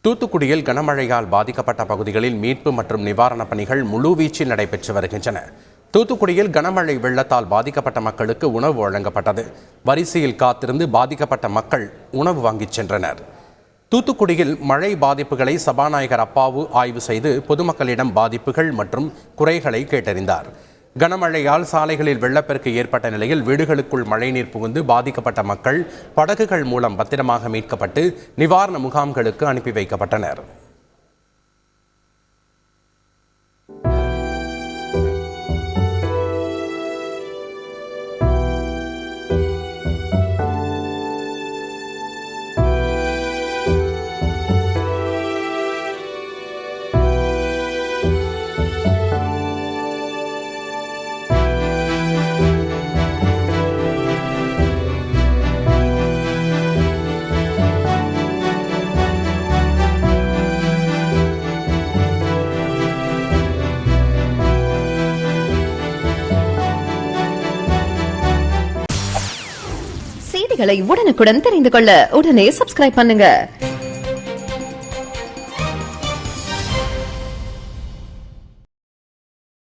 தூத்துக்குடியில் கனமழையால் பாதிக்கப்பட்ட பகுதிகளில் மீட்பு மற்றும் நிவாரணப் பணிகள் முழுவீச்சில் நடைபெற்று வருகின்றன. தூத்துக்குடியில் கனமழை வெள்ளத்தால் பாதிக்கப்பட்ட மக்களுக்கு உணவு வழங்கப்பட்டது. வரிசையில் காத்திருந்து பாதிக்கப்பட்ட மக்கள் உணவு வாங்கிச் சென்றனர். தூத்துக்குடியில் மழை பாதிப்புகளை சபாநாயகர் அப்பாவு ஆய்வு செய்து பொதுமக்களிடம் பாதிப்புகள் மற்றும் குறைகளை கேட்டறிந்தார். கனமழையால் சாலைகளில் வெள்ளப்பெருக்கு ஏற்பட்ட நிலையில் வீடுகளுக்குள் மழைநீர் புகுந்து பாதிக்கப்பட்ட மக்கள் படகுகள் மூலம் பத்திரமாக மீட்கப்பட்டு நிவாரண முகாம்களுக்கு அனுப்பி வைக்கப்பட்டனர். செய்திகளை உடனுக்குடன் தெரிந்து கொள்ள உடனே சப்ஸ்கிரைப் பண்ணுங்க.